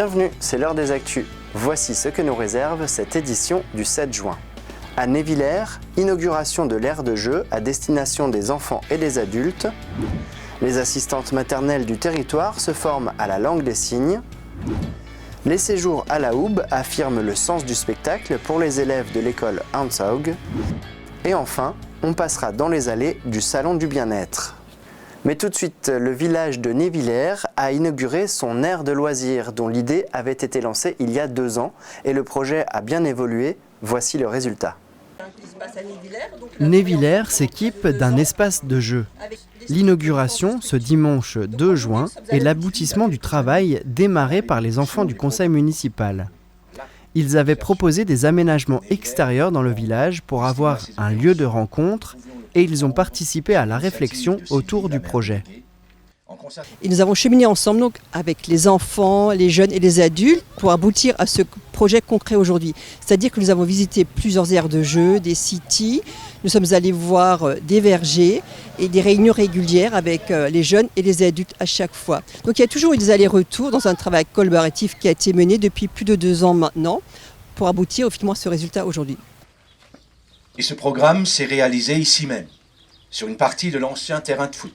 Bienvenue, c'est l'heure des actus. Voici ce que nous réserve cette édition du 7 juin. À Névillers, inauguration de l'aire de jeu à destination des enfants et des adultes. Les assistantes maternelles du territoire se forment à la langue des signes. Les séjours à la Hoube affirment le sens du spectacle pour les élèves de l'école Hanshaug. Et enfin, on passera dans les allées du Salon du Bien-être. Mais tout de suite, le village de Névillers a inauguré son aire de loisirs dont l'idée avait été lancée il y a 2 ans et le projet a bien évolué. Voici le résultat. Névillers s'équipe d'un espace de jeu. L'inauguration, ce dimanche 2 juin, est l'aboutissement du travail démarré par les enfants du conseil municipal. Ils avaient proposé des aménagements extérieurs dans le village pour avoir un lieu de rencontre et ils ont participé à la réflexion autour du projet. Et nous avons cheminé ensemble donc, avec les enfants, les jeunes et les adultes pour aboutir à ce projet concret aujourd'hui. C'est-à-dire que nous avons visité plusieurs aires de jeu, des cities, nous sommes allés voir des vergers et des réunions régulières avec les jeunes et les adultes à chaque fois. Donc il y a toujours eu des allers-retours dans un travail collaboratif qui a été mené depuis plus de 2 ans maintenant pour aboutir finalement à ce résultat aujourd'hui. Et ce programme s'est réalisé ici même, sur une partie de l'ancien terrain de foot.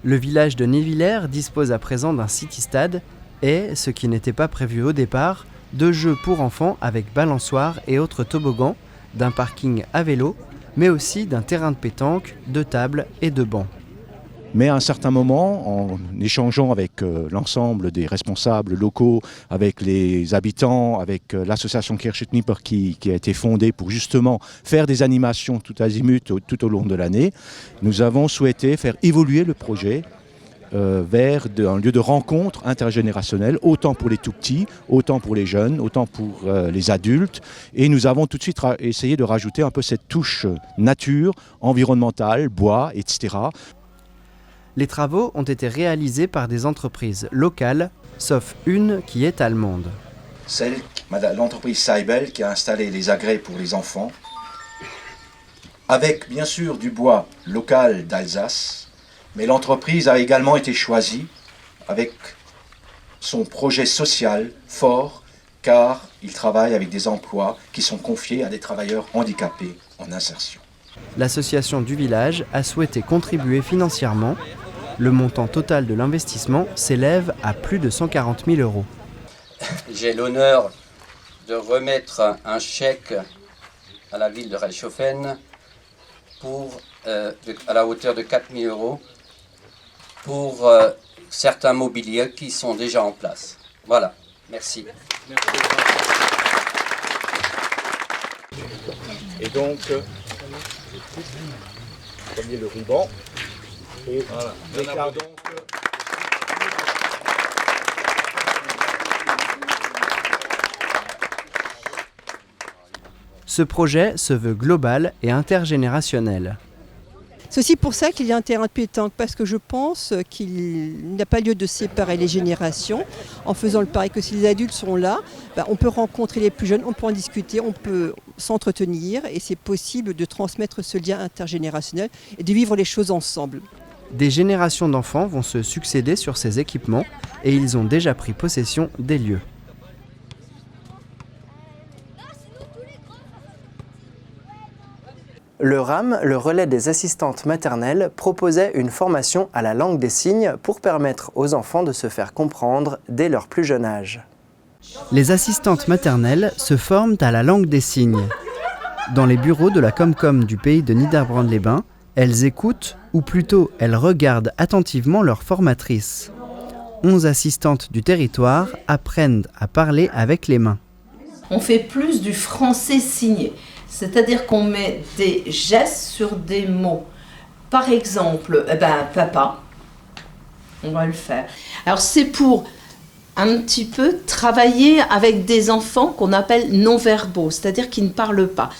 Le village de Névillers dispose à présent d'un city-stade et, ce qui n'était pas prévu au départ, de jeux pour enfants avec balançoires et autres toboggans, d'un parking à vélo, mais aussi d'un terrain de pétanque, de tables et de bancs. Mais à un certain moment, en échangeant avec l'ensemble des responsables locaux, avec les habitants, avec l'association Kirchetnipper qui a été fondée pour justement faire des animations tout azimut tout au long de l'année, nous avons souhaité faire évoluer le projet vers un lieu de rencontre intergénérationnelle, autant pour les tout-petits, autant pour les jeunes, autant pour les adultes. Et nous avons tout de suite essayé de rajouter un peu cette touche nature, environnementale, bois, etc. Les travaux ont été réalisés par des entreprises locales, sauf une qui est allemande. L'entreprise Seibel qui a installé les agrès pour les enfants, avec bien sûr du bois local d'Alsace, mais l'entreprise a également été choisie avec son projet social fort, car il travaille avec des emplois qui sont confiés à des travailleurs handicapés en insertion. L'association du village a souhaité contribuer financièrement. Le montant total de l'investissement s'élève à plus de 140 000 €. J'ai l'honneur de remettre un chèque à la ville de Reichshofen à la hauteur de 4 000 € pour certains mobiliers qui sont déjà en place. Voilà, merci. Et donc, prenez le ruban. Et voilà. Ce projet se veut global et intergénérationnel. C'est aussi pour ça qu'il y a un terrain de pétanque, parce que je pense qu'il n'y a pas lieu de séparer les générations en faisant le pari que si les adultes sont là, on peut rencontrer les plus jeunes, on peut en discuter, on peut s'entretenir et c'est possible de transmettre ce lien intergénérationnel et de vivre les choses ensemble. Des générations d'enfants vont se succéder sur ces équipements et ils ont déjà pris possession des lieux. Le RAM, le relais des assistantes maternelles, proposait une formation à la langue des signes pour permettre aux enfants de se faire comprendre dès leur plus jeune âge. Les assistantes maternelles se forment à la langue des signes. Dans les bureaux de la Comcom du pays de Niederbrand-les-Bains, elles écoutent, ou plutôt elles regardent attentivement leur formatrice. 11 assistantes du territoire apprennent à parler avec les mains. On fait plus du français signé, c'est-à-dire qu'on met des gestes sur des mots. Par exemple, papa, on va le faire. Alors c'est pour un petit peu travailler avec des enfants qu'on appelle non-verbaux, c'est-à-dire qui ne parlent pas.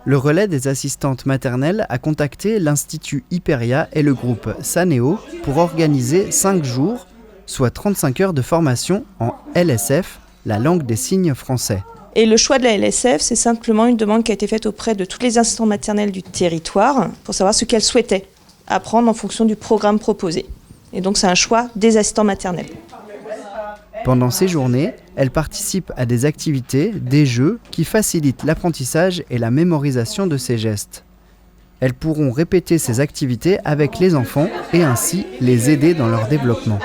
Le relais des assistantes maternelles a contacté l'Institut Hyperia et le groupe Saneo pour organiser 5 jours, soit 35 heures de formation en LSF, la langue des signes français. Et le choix de la LSF, c'est simplement une demande qui a été faite auprès de toutes les assistantes maternelles du territoire pour savoir ce qu'elles souhaitaient apprendre en fonction du programme proposé. Et donc c'est un choix des assistants maternels. Pendant ces journées, elles participent à des activités, des jeux qui facilitent l'apprentissage et la mémorisation de ces gestes. Elles pourront répéter ces activités avec les enfants et ainsi les aider dans leur développement.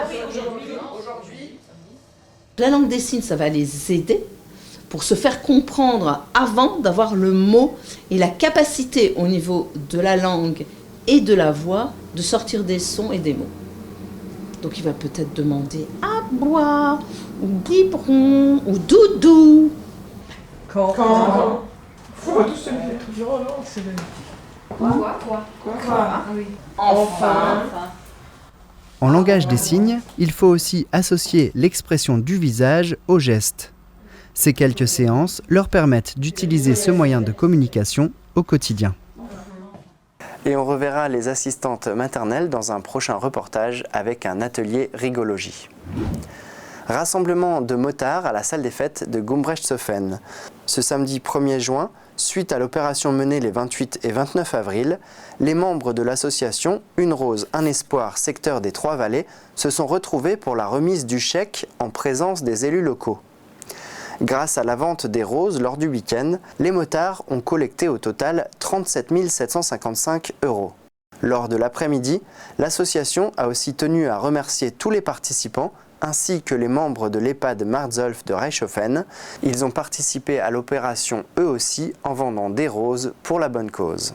La langue des signes, ça va les aider pour se faire comprendre avant d'avoir le mot et la capacité au niveau de la langue et de la voix de sortir des sons et des mots. Donc il va peut-être demander à boire, ou biberon, ou doudou. Quand Enfin. En langage des signes, il faut aussi associer l'expression du visage au geste. Ces quelques séances leur permettent d'utiliser ce moyen de communication au quotidien. Et on reverra les assistantes maternelles dans un prochain reportage avec un atelier rigologie. Rassemblement de motards à la salle des fêtes de Gumbrechtshofen. Ce samedi 1er juin, suite à l'opération menée les 28 et 29 avril, les membres de l'association Une Rose, un Espoir, secteur des Trois-Vallées, se sont retrouvés pour la remise du chèque en présence des élus locaux. Grâce à la vente des roses lors du week-end, les motards ont collecté au total 37 755 €. Lors de l'après-midi, l'association a aussi tenu à remercier tous les participants ainsi que les membres de l'EHPAD Marzolf de Reichshofen. Ils ont participé à l'opération eux aussi en vendant des roses pour la bonne cause.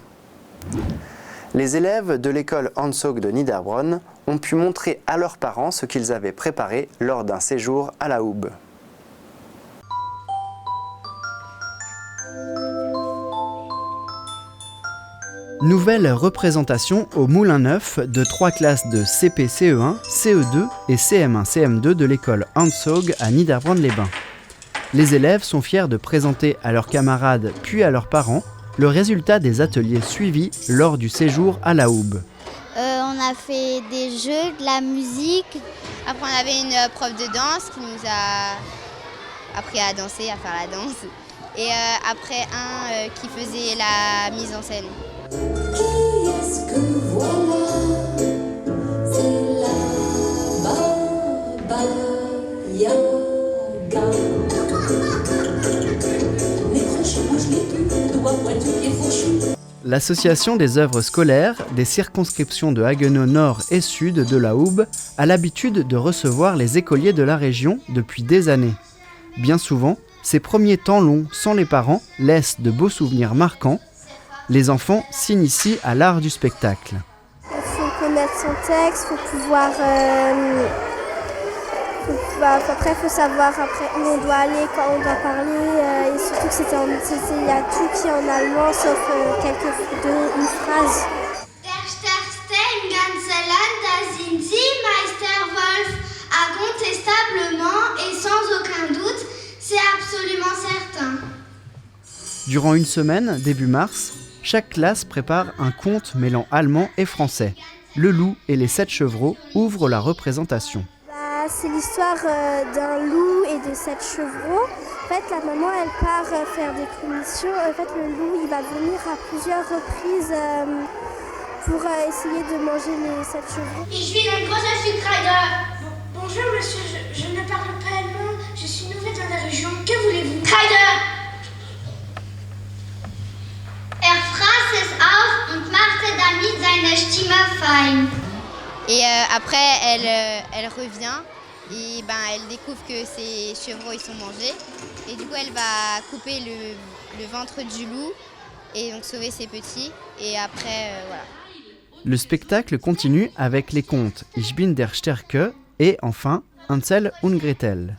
Les élèves de l'école Hansog de Niederbronn ont pu montrer à leurs parents ce qu'ils avaient préparé lors d'un séjour à la Hoube. Nouvelle représentation au Moulin Neuf de 3 classes de CP CE1, CE2 et CM1 CM2 de l'école Hansog à Niederbronn-les-Bains. Les élèves sont fiers de présenter à leurs camarades puis à leurs parents le résultat des ateliers suivis lors du séjour à la Hoube. On a fait des jeux, de la musique. Après on avait une prof de danse qui nous a appris à danser, à faire la danse. Et après un qui faisait la mise en scène. L'association des œuvres scolaires des circonscriptions de Haguenau Nord et Sud de la Hoube a l'habitude de recevoir les écoliers de la région depuis des années. Bien souvent, ces premiers temps longs sans les parents laissent de beaux souvenirs marquants. Les enfants s'initient à l'art du spectacle. Il faut connaître son texte, il faut pouvoir... après, il faut savoir où on doit aller, quand on doit parler. Et surtout que il y a tout qui est en allemand, sauf une phrase. Der stärkste im ganzen Land, da sind Sie, Meister Wolf. Incontestablement et sans aucun doute, c'est absolument certain. Durant une semaine, début mars, chaque classe prépare un conte mêlant allemand et français. Le loup et les 7 chevreaux ouvrent la représentation. C'est l'histoire d'un loup et de 7 chevreaux. En fait, la maman, elle part faire des commissions. En fait, le loup, il va venir à plusieurs reprises pour essayer de manger les 7 chevreaux. Je suis la grosse Kreider. Bonjour monsieur, je ne parle pas allemand. Je suis nouvelle dans la région. Que voulez-vous? Kreider! Fraß es auf und machte damit seine Stimme fein. Et après, elle revient et elle découvre que ses chevreaux ils sont mangés. Et du coup, elle va couper le ventre du loup et donc sauver ses petits. Et après, voilà. Le spectacle continue avec les contes Ich bin der Stärke et enfin Hansel und Gretel.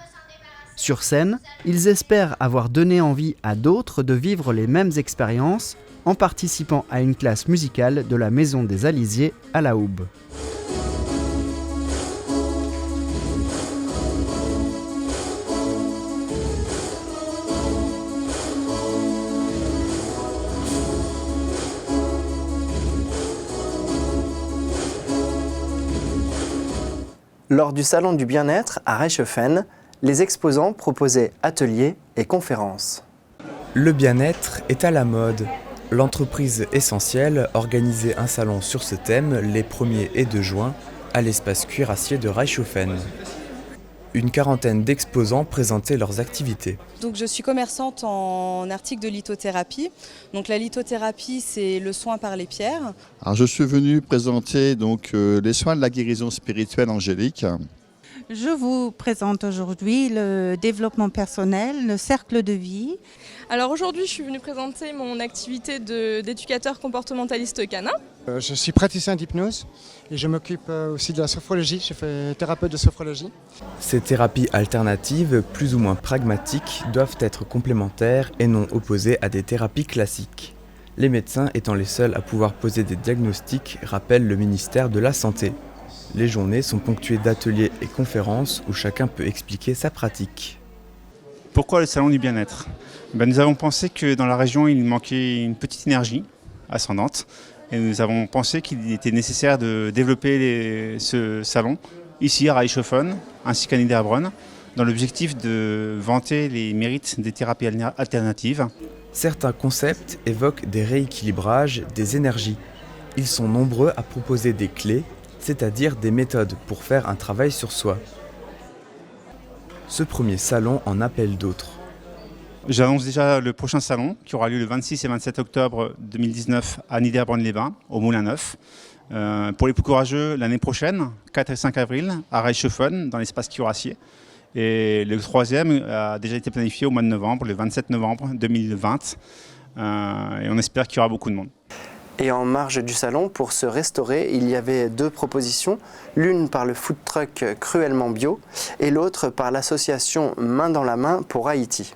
Sur scène, ils espèrent avoir donné envie à d'autres de vivre les mêmes expériences en participant à une classe musicale de la Maison des Alisiers à la Hoube. Lors du Salon du Bien-être à Reichshofen, les exposants proposaient ateliers et conférences. Le bien-être est à la mode. L'entreprise Essentielle organisait un salon sur ce thème les 1er et 2 juin à l'espace cuirassier de Reichshofen. Une quarantaine d'exposants présentaient leurs activités. Donc je suis commerçante en articles de lithothérapie. Donc la lithothérapie, c'est le soin par les pierres. Alors je suis venu présenter les soins de la guérison spirituelle angélique. Je vous présente aujourd'hui le développement personnel, le cercle de vie. Alors aujourd'hui, je suis venue présenter mon activité d'éducateur comportementaliste canin. Je suis praticien d'hypnose et je m'occupe aussi de la sophrologie. Je fais thérapeute de sophrologie. Ces thérapies alternatives, plus ou moins pragmatiques, doivent être complémentaires et non opposées à des thérapies classiques. Les médecins étant les seuls à pouvoir poser des diagnostics, rappelle le ministère de la Santé. Les journées sont ponctuées d'ateliers et conférences où chacun peut expliquer sa pratique. Pourquoi le salon du bien-être ? Nous avons pensé que dans la région, il manquait une petite énergie ascendante. Et nous avons pensé qu'il était nécessaire de développer ce salon ici à Reichshofen ainsi qu'à Niederbronn dans l'objectif de vanter les mérites des thérapies alternatives. Certains concepts évoquent des rééquilibrages des énergies. Ils sont nombreux à proposer des clés, c'est-à-dire des méthodes pour faire un travail sur soi. Ce premier salon en appelle d'autres. J'annonce déjà le prochain salon qui aura lieu le 26 et 27 octobre 2019 à Niederbronn-les-Bains, au Moulin Neuf. Pour les plus courageux, l'année prochaine, 4 et 5 avril, à Reichshofen, dans l'espace cuirassier. Et le troisième a déjà été planifié au mois de novembre, le 27 novembre 2020. Et on espère qu'il y aura beaucoup de monde. Et en marge du salon, pour se restaurer, il y avait deux propositions, l'une par le food truck Cruellement Bio et l'autre par l'association Main dans la main pour Haïti.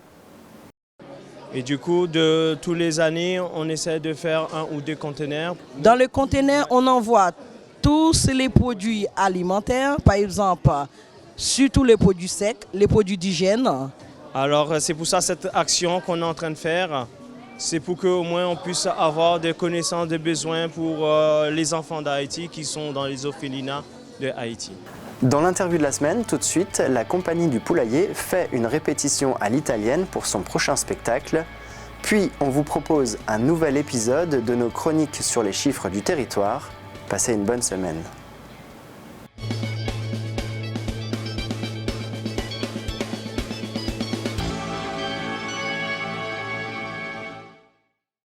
Et du coup, tous les années, on essaie de faire 1 ou 2 conteneurs. Dans le conteneur, on envoie tous les produits alimentaires, par exemple, surtout les produits secs, les produits d'hygiène. Alors c'est pour ça cette action qu'on est en train de faire. C'est pour qu'au moins on puisse avoir des connaissances, des besoins pour les enfants d'Haïti qui sont dans les orphelinats de Haïti. Dans l'interview de la semaine, tout de suite, la compagnie du Poulailler fait une répétition à l'italienne pour son prochain spectacle. Puis on vous propose un nouvel épisode de nos chroniques sur les chiffres du territoire. Passez une bonne semaine.